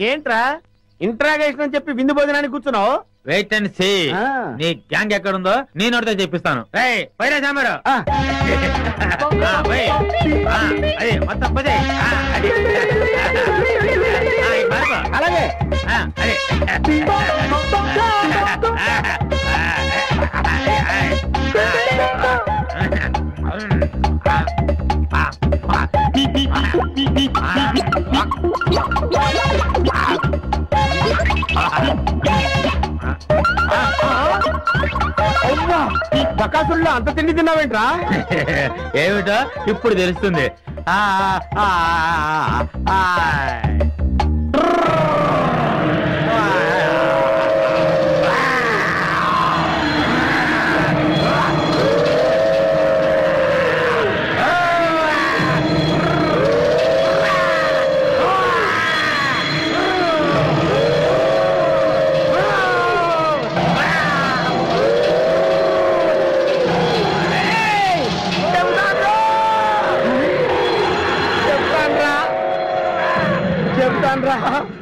ఏంట్రా ఇంట్రాగేషన్ అని చెప్పి విందు భోజనానికి కూర్చున్నావు? Wait and see. నీ గ్యాంగ్ ఎక్కడుందో నేను నోటితో చెప్పిస్తాను. పైన సాంబారు మొత్తం పదే. అలాగే బకాసుల్లో అంత తిండి తిన్నావేంట్రా? ఏమిటో ఇప్పుడు తెలుస్తుంది.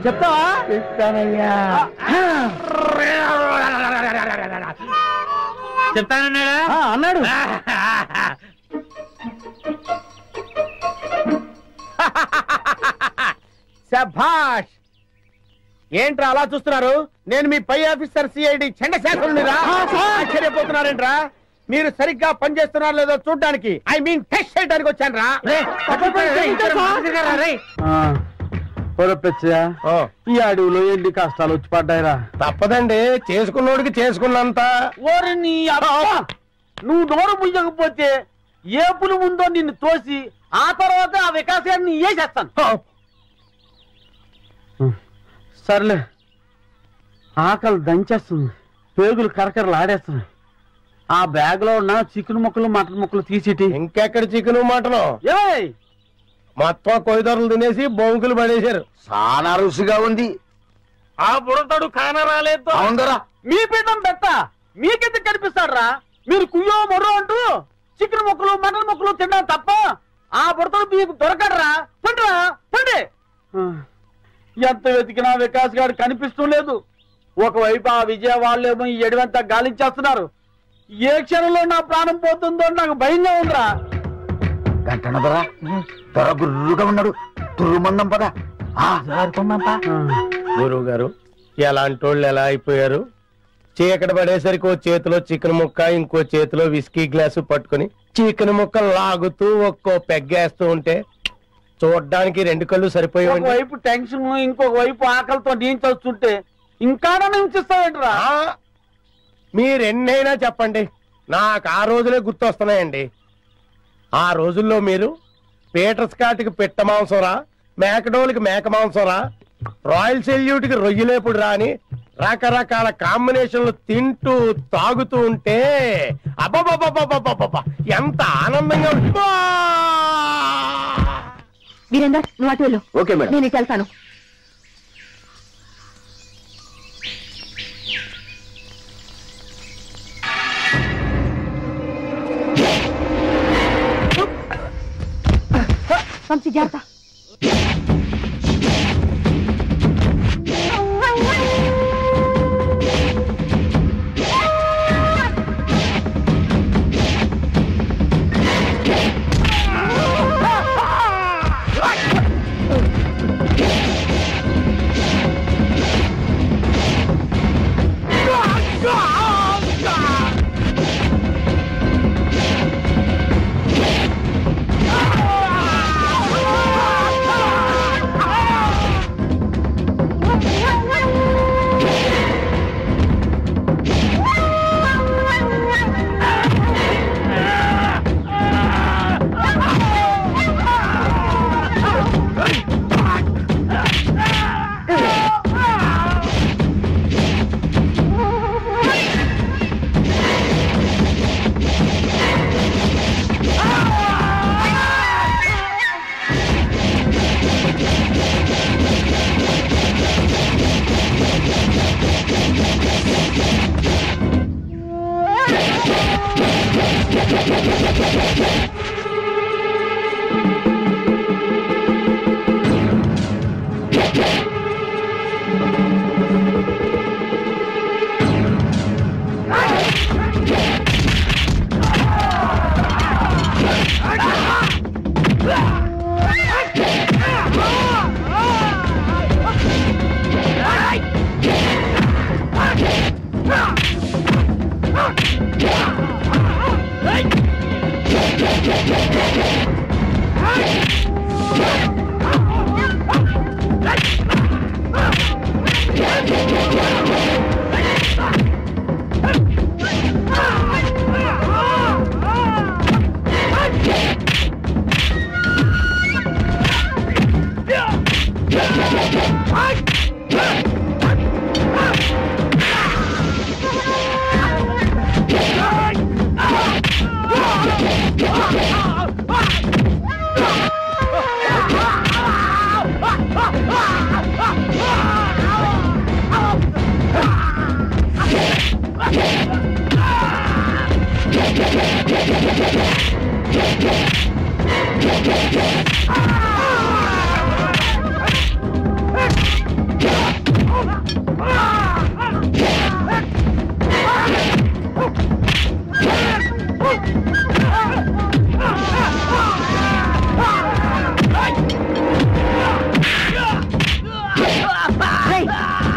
చెప్తావా? చెప్తానయ్యా. చెప్తానన్నాడా? అన్నాడు. శభాష్. ఏంట్రా అలా చూస్తున్నారు? నేను మీ పై ఆఫీసర్ సిఐడి చండశాఖరునిరా. ఆశ్చర్యపోతున్నారేంట్రా? మీరు సరిగ్గా పనిచేస్తున్నారు లేదో చూడ్డానికి, ఐ మీన్ టెస్ట్ చేయడానికి వచ్చాను రా. ఈ అడవిలో ఎన్ని కష్టాలు వచ్చి పడ్డాయిరా. తప్పదండి, చేసుకున్నోడికి చేసుకున్నంత. నువ్వు నోరు ముయ్యకపోతే ఏ పులి ఉందో నిన్ను తోసి ఆ తర్వాత ఆ వికాసాన్ని వేసేస్తాను. సర్లే, ఆకలి దంచేస్తుంది, పేగులు కరకరలు ఆడేస్తున్నాయి. ఆ బ్యాగ్ లో ఉన్న చికెన్ ముక్కలు మటన్ ముక్కలు తీసేటి. ఇంకెక్కడ చికెన్ మటను? మొత్తం కొయ్యదొరలు తినేసి బొంకులు పడేశారు. చాలా రుచిగా ఉంది. ఆ బుడతడు కాన రాలేదు. అవుందరా, మీ పీఠం పెట్ట మీకెందుకు కనిపిస్తాడ్రా? మీరు కుయ్యో మొర్రో అంటూ చికెన్ ముక్కలు మటన్ ముక్కలు తిన్నా తప్ప ఆ బుడతడు మీకు దొరకడరా. పండిరా పండి. ఎంత వెతికినా వికాస్ గారు కనిపిస్తూ లేదు. ఒకవైపు ఆ విజయ వాళ్ళేమో ఈ ఎడవంతా గాలించేస్తున్నారు. ఏ క్షణంలో నా ప్రాణం పోతుందో నాకు భయంగా ఉందిరా. గంటనదరా త్వర గుర్రుగా ఉన్నాడు. తుర్రుమందం పదా. గురువు గారు, ఎలాంటి వాళ్ళు ఎలా అయిపోయారు? చీకటి పడేసరికి ఓ చేతిలో చికెన్ ముక్క, ఇంకో చేతిలో విస్కీ గ్లాసు పట్టుకుని చికెన్ ముక్క లాగుతూ ఒక్కో పెగ్గేస్తూ ఉంటే చూడ్డానికి రెండు కళ్ళు సరిపోయాయి. వైపు టెన్షన్, ఇంకొక వైపు ఆకలితో నేను చూస్తుంటే ఇంకా హింసిస్తావేంట్రా? మీరెన్నైనా చెప్పండి, నాకు ఆ రోజులే గుర్తొస్తున్నాయండి. ఆ రోజుల్లో మీరు పీటర్ స్కాట్ కి పిట్ట మాంసంరా, మేకడోలకి మేక మాంసంరా, రాయల్ సెల్యూట్ కి రొయ్యలేపుడు రాని రకరకాల కాంబినేషన్లు తింటూ తాగుతూ ఉంటే అబ్బబ్బబ్బబ్బబ్బబ్బ ఎంత ఆనందంగా ఉంటుందో. వీరేందర్, నువ్వు అటు వెళ్ళు. ఓకే మేడం, నేను ఇటు వెళ్తాను. వంశీ జాగ్రత్త.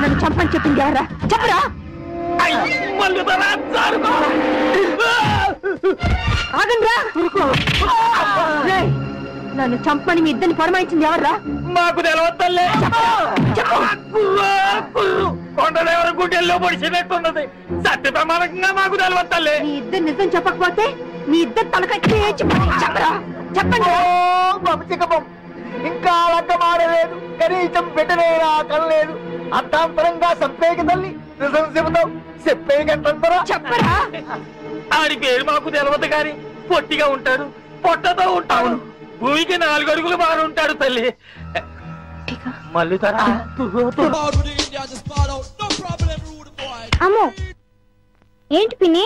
నన్ను చంపని చెప్పింది ఎవరా? చెప్పరా? ఆగండ్రా! నన్ను చంపని మీ ఇద్దరిని పొరమాయించింది ఎవర్రా? మాకు తెలవద్దల్లే. కొండదేవర గుండెల్లో పొడిచినట్టున్నది. సత్య ప్రమాణంగా మాకు తెలవద్దల్లే. మీ ఇద్దరు నిజం చెప్పకపోతే మీ ఇద్దరు తలకాయ చెప్పరా? చెప్పండి. ఇంకా లగ్గమాడలేదు, కనీసం పెట్టలేదా కనలేదు. అర్థాంతరంగా చెప్పేకి తల్లి నిజం చెబుతావు. చెప్పేకంటారా? చెప్పరా? ఆడి పేరు మాకు తెలవదు గాని పొట్టిగా ఉంటాడు, పొట్టతో ఉంటాడు, భూమికి 4 అడుగులు బాగా ఉంటాడు తల్లి. మళ్ళీ అమ్మో ఏంటి పిన్ని?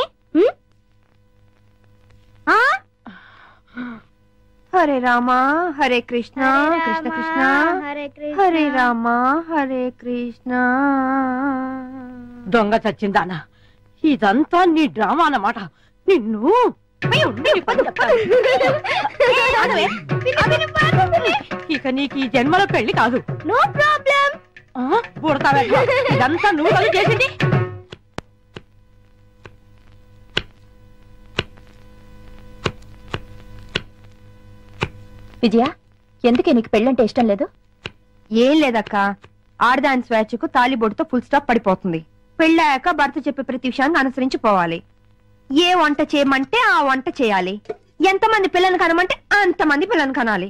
హరే రామ హరే కృష్ణ కృష్ణ కృష్ణ హరే రామ హరే కృష్ణ. దొంగ చచ్చిందానా, ఇదంతా నీ డ్రామా అన్నమాట. నిన్ను ఇక నీకు ఈ జన్మలో పెళ్లి కాదు. No problem. పుడతావే, ఇదంతా నువ్వు కలిసి చేసింది. విజయ, ఎందుకే నీకు పెళ్ళంటే ఇష్టం లేదు? ఏం లేదక్క, ఆడదాని స్వేచ్ఛకు తాలిబొట్టుతో ఫుల్ స్టాప్ పడిపోతుంది. పెళ్ళాక భర్త చెప్పే ప్రతి విషయాన్ని అనుసరించి పోవాలి. ఏ వంట చేయమంటే ఆ వంట చేయాలి. ఎంతమంది పిల్లల్ని కనమంటే అంతమంది పిల్లల్ని కనాలి.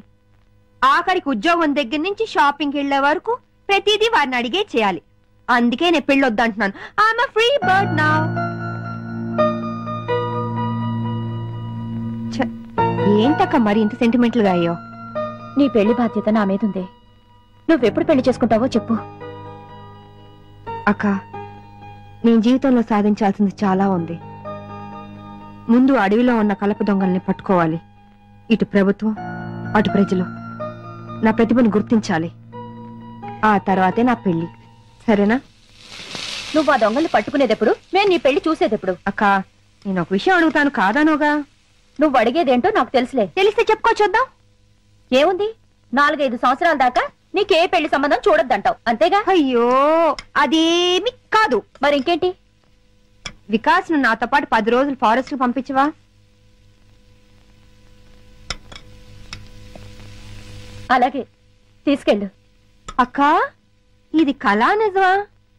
ఆఖరికి ఉద్యోగం దగ్గర నుంచి షాపింగ్కి వెళ్లే వరకు ప్రతిదీ వారిని అడిగే చేయాలి. అందుకే నేను పెళ్ళొద్దంటున్నాను. I'm a free bird now. ఏంటక్క మరి ఇంత సెంటిమెంటల్ గా అయ్యో? నీ పెళ్లి బాధ్యత నా మీద ఉంది. నువ్వెప్పుడు పెళ్లి చేసుకుంటావో చెప్పు. అక్క, నేను జీవితంలో సాధించాల్సింది చాలా ఉంది. ముందు అడవిలో ఉన్న కలప దొంగల్ని పట్టుకోవాలి. ఇటు ప్రభుత్వం అటు ప్రజలు నా ప్రతిభను గుర్తించాలి. ఆ తర్వాతే నా పెళ్లి. సరేనా? నువ్వు ఆ దొంగల్ని పట్టుకునేదెప్పుడు, నేను నీ పెళ్లి చూసేదెప్పుడు? అక్క, నేను ఒక విషయం అడుగుతాను, కాదానోగా? నువ్వు అడిగేదేంటో నాకు తెలుసులే. తెలిస్తే చెప్పుకో చూద్దాం. ఏముంది, 4-5 సంవత్సరాల దాకా నీకే పెళ్లి సంబంధం చూడొద్దంటావు, అంతేగా? అయ్యో, అదేమి కాదు. మరి ఇంకేంటి? వికాస్ ను నాతో పాటు 10 రోజులు ఫారెస్ట్ కు పంపించవా? అలాగే, తీసుకెళ్ళు. అక్క, ఇది కళా నిజమా?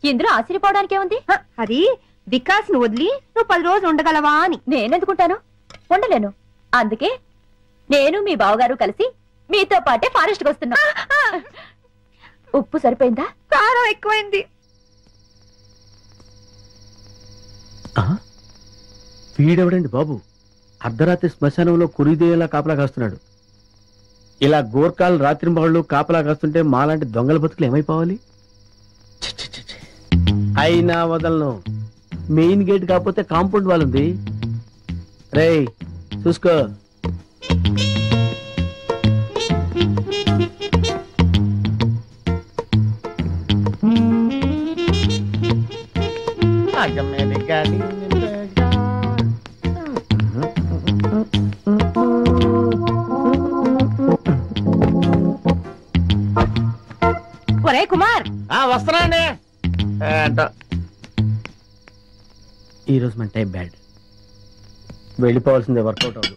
ఇందులో ఆశ్చర్యపోవడానికి ఏముంది? అది వికాస్ ను వదిలి నువ్వు 10 రోజులు ఉండగలవా అని. నేనెందుకుంటాను? ఉండలేను. అందుకే నేను మీ బావగారు కలిసి మీతో పాటే ఫారెస్ట్ కు వస్తున్నా. ఉప్పు సరిపోయిందా? కారం ఎక్కువైంది. వీడెవడండి బాబు, అర్ధరాత్రి శ్మశానంలో కురిదేలా కాపలా కాస్తున్నాడు. ఇలా గోర్ఖాలు రాత్రింబళ్ళు కాపలా కాస్తుంటే మాలాంటి దొంగల బతుకులు ఏమైపోవాలి? అయినా వదలను. మెయిన్ గేట్ కాకపోతే కాంపౌండ్ వాల్ ఉంది. రేయ్ చూసుకో. ఒరే కుమార్, వస్తున్నాండి. ఈరోజు మన టైం బ్యాడ్, వెళ్ళిపోవాల్సిందే, వర్కౌట్ అవ్వదు.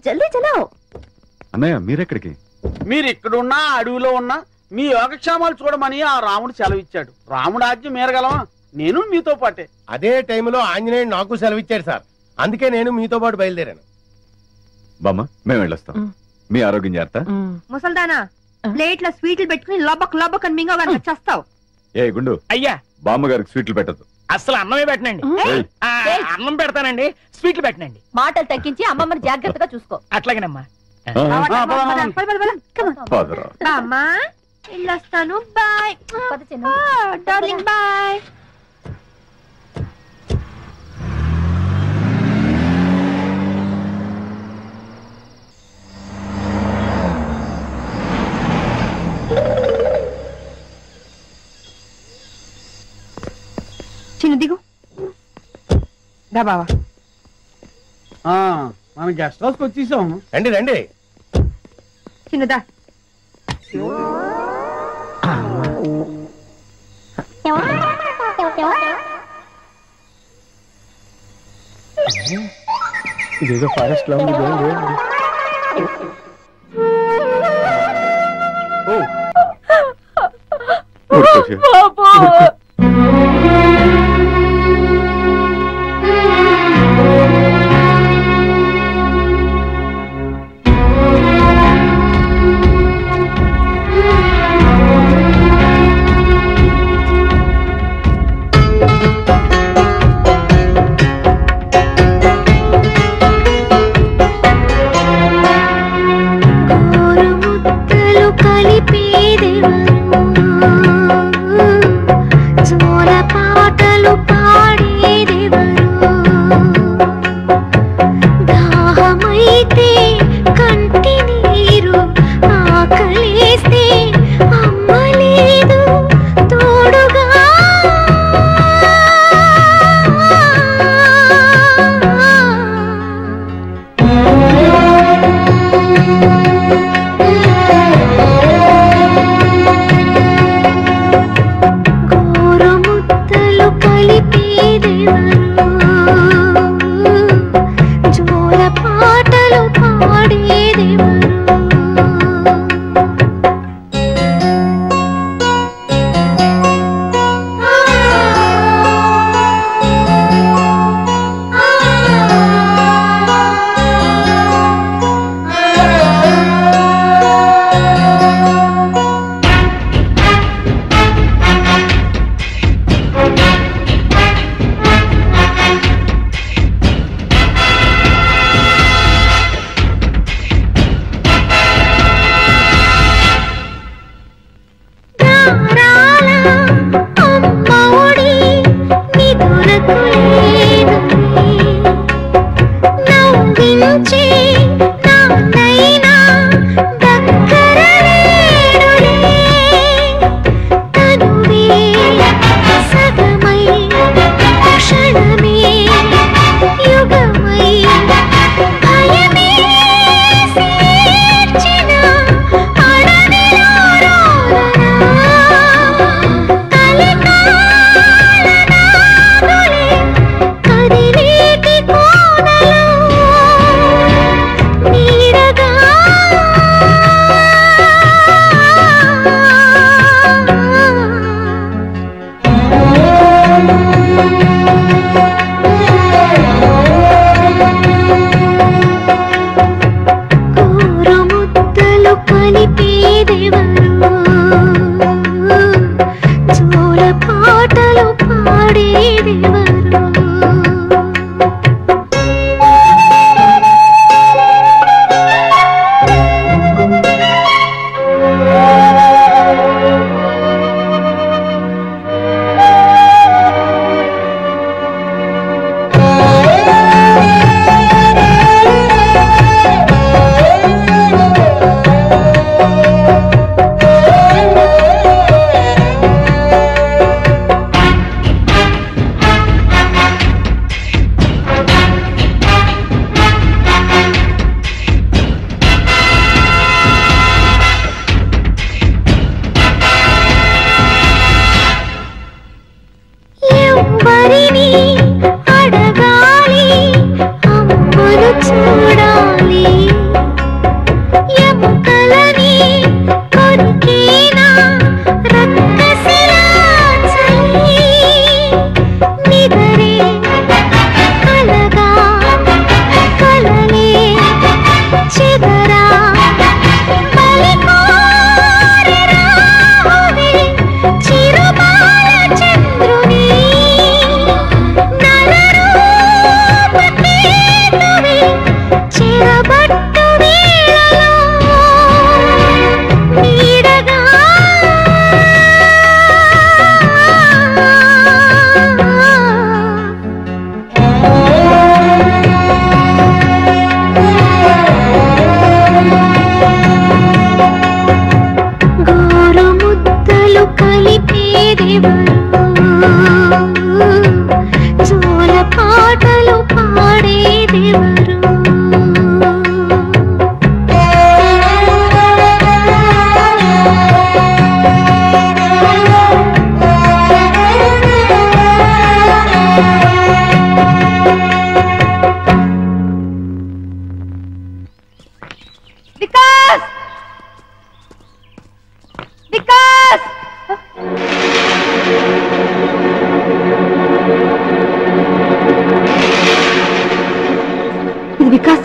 జల్దీ చలావ్. అన్నయ్య మీరెక్కడికి? మీరు ఇక్కడున్నా అడవిలో ఉన్నా మీ యోగక్షేమాలు చూడమని ఆ రాముడు సెలవిచ్చాడు. రాముడు ఆజ్ఞ మేరగలమా? నేను మీతో పాటే. అదే టైంలో ఆంజనేయుడు నాకు సెలవిచ్చాడు సార్. అందుకే నేను మీతో పాటు బయలుదేరాను. బామ్మ మేము వెళ్ళొస్తాం. మీ ఆరోగ్యం జాగ్రత్త. ముసల్దానా ప్లేట్ల స్వీట్లు పెట్టుకుని లబ్బక్ లబ్బక్ అని మింగ చేస్తావు. ఏ గుండు, అయ్యా బామ్మగారికి స్వీట్లు పెట్టదు. అసలు అన్నమే పెట్టనండి. అన్నం పెడతానండి, స్వీట్లు పెట్టనండి. మాటలు తగ్గించి అమ్మమ్మని జాగ్రత్తగా చూసుకో. అట్లాగేనమ్మా. అమ్మా వెళ్ళొస్తాను. Bye darling. బాయ్. చిన్న దిగు దా బావా. మనం గెస్ట్ హౌస్కి వచ్చేసాం. రండి రండి. చిన్నదా ఇదేదో ఫారెస్ట్ లో ఉంది.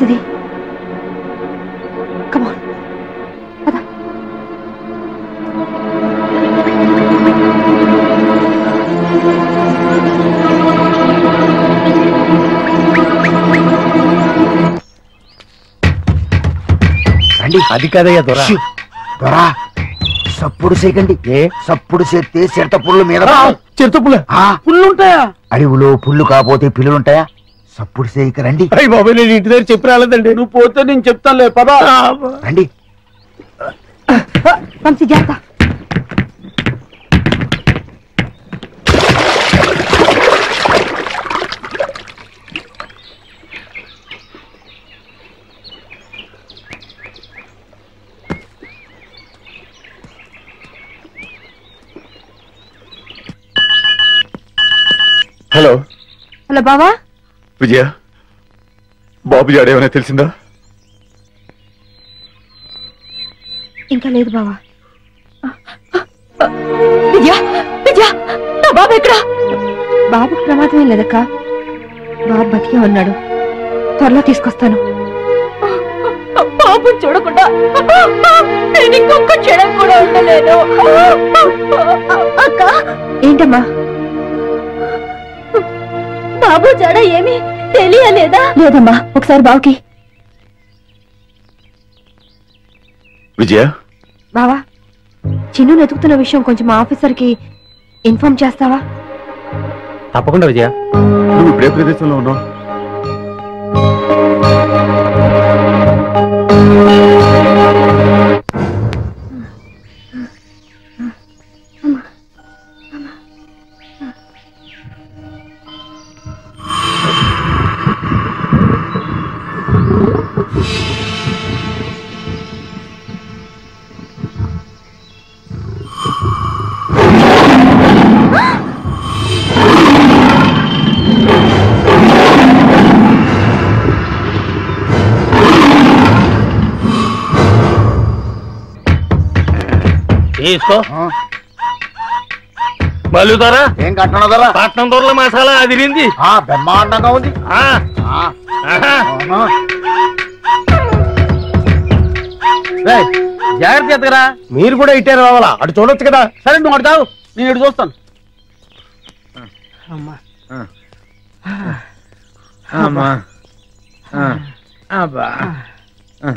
హౌస్ ఇది? Come on. అది కదయ్యా దొరా. దొరా సప్పుడు చేయకండి. సప్పుడు చేస్తే చిరత పుల్లు మీద చిరుత పుల్ల పుల్లుంటాయా? అడవిలో పుల్లు కాకపోతే పిల్లులుంటాయా? సప్పుడు చేయక రండి. అయ్యి బాబు నేను ఇంటి దగ్గర చెప్పి రాలేదండి. నువ్వు పోతే నేను చెప్తానులే పదా. రండి. వంశీ జాగ్రత్త. హలో హలో బావా. విజయ, బాబు జాడేమైనా తెలిసిందా? ఇంకా లేదు బావా. విజయ విజయ నా బాబు ఎక్కడా? బాబుకు ప్రమాదమే లేదక్క. బాబు బతికే ఉన్నాడు. త్వరలో తీసుకొస్తాను. బాబుని చూడకుండా నేను ఇంకొక క్షణం కూడా ఉండలేను. అక్క ఏంటమ్మా? బాబు జడ ఏమీ తెలియలేదా? లేదమ్మా, ఒకసారి బావుకి. విజయ, బావా, చిన్ను వెతుకుతున్న విషయం కొంచెం మా ఆఫీసర్కి ఇన్ఫార్మ్ చేస్తావా? తప్పకుండా విజయ. నువ్వు ఇప్పుడే ప్రదేశంలో ఉన్నావు? తీసుకో. మల్లుతారా? ఏం కట్టడం ధర? పట్నం దొరల మసాలా అదిరింది. బ్రహ్మాండంగా ఉంది. జాగ్రత్త ఎత్తగరా. మీరు కూడా ఇట్టే రావాలా? అటు చూడొచ్చు కదా. సరే నువ్వు అడతావు, నేను ఇటు చూస్తాను.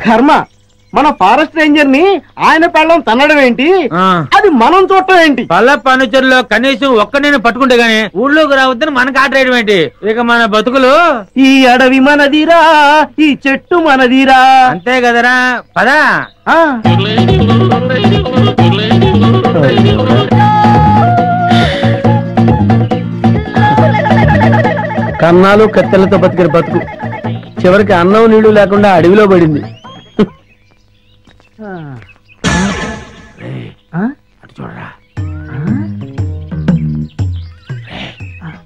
కర్మ, మన ఫారెస్ట్ రేంజర్ ని ఆయన పెళ్ళం తన్నడం ఏంటి? అది మనం చూడటం ఏంటి? పల్ల ఫర్నిచర్లో కనీసం ఒక్క నేను పట్టుకుంటే గానీ ఊళ్ళోకి రావద్దని మనకు ఆర్డర్ వేయడం ఏంటి? ఇక మన బతుకులు ఈ అడవి మనదిరా, ఈ చెట్టు మనదిరా. అంతే కదరా. పదా కన్నాలు కత్తెలతో బతికిన బతుకు చివరికి అన్నం నీళ్లు లేకుండా అడవిలో పడింది. అటు చూడరా,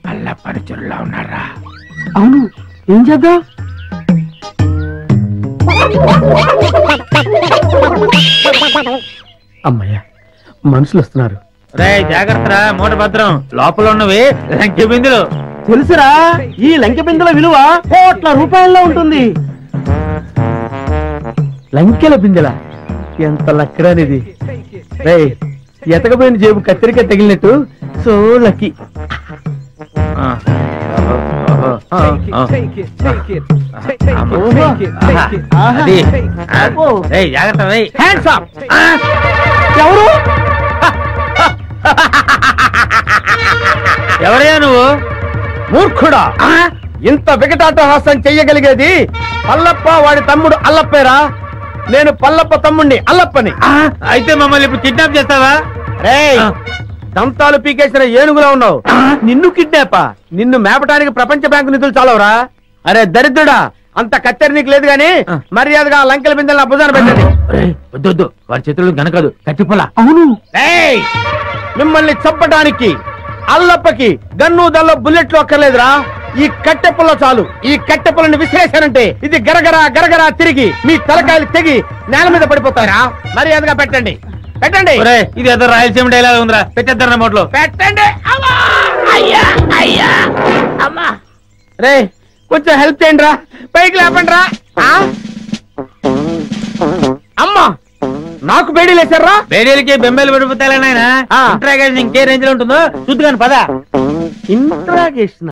పల్ల ఫర్నిచర్లో ఉన్నారా? అవును, ఏం చేద్దాం? అమ్మయ్యా, మనుషులు వస్తున్నారు. రే జాగ్రత్తరా, మూట భద్రం. లోపల ఉన్నవి లంకె బిందులు. తెలుసురా, ఈ లంకె బిందెల విలువ కోట్ల రూపాయల్లో ఉంటుంది. లంకెల బిందెల ఎంత లక్కరానిది. రే, ఎతకపోయిన జేబు కత్తిరిక తగిలినట్టు. So lucky. జాగ్రత్త. Hands up. ఎవరు? ఎవరయ్యా నువ్వు? మూర్ఖుడా, ఇంత వికటాటహాసం చెయ్యగలిగేది పల్లప్ప వాడి తమ్ముడు అల్లప్పేరా. నేను పల్లప్ప తమ్ముడిని అల్లప్పని. అయితే మమ్మల్ని ఇప్పుడు కిడ్నాప్ చేస్తావా? రేయ్, దంతాలు పీకేసిన ఏనుగులా ఉన్నావు. నిన్ను కిడ్నాపా? నిన్ను మేపటానికి ప్రపంచ బ్యాంకు నిధులు చాలవురా? అరే దరిద్రుడా, అంత కత్తెర నీకు లేదు గాని మర్యాదగా లంకెల బిందెలను అబ్బుదాన పెట్టండి. వద్దు, వాడి చేతులు గనకదు, కట్టిపోలా. అవును. మిమ్మల్ని చంపడానికి అల్లప్పకి గన్ను దల్లో బుల్లెట్లు అక్కర్లేదురా. ఈ కట్టెపుల్ల చాలు. ఈ కట్టెపుల్లని విసిరేశానంటే ఇది గరగరా గరగరా తిరిగి మీ తలకాయలు తెగి నేల మీద పడిపోతారా. మర్యాదగా పెట్టండి, పెట్టండి. ఇది ఏదో రాయలసీమ డైలాగ్ ఉందిరా, పెట్టేద్దరు నోట్లో. పెట్టండి. రే, కొంచెం హెల్ప్ చేయండి రా, పైకి లేపండి రా. అమ్మా నాకు బేడీలు వేసారా? బేడీలకి బెంబేలు పడిపోతాయి నాయన. ఇంట్రాగేషన్ ఇంకే రేంజ్ లో ఉంటుందో చూద్దు కానీ పద. ఇంట్రాగేషన్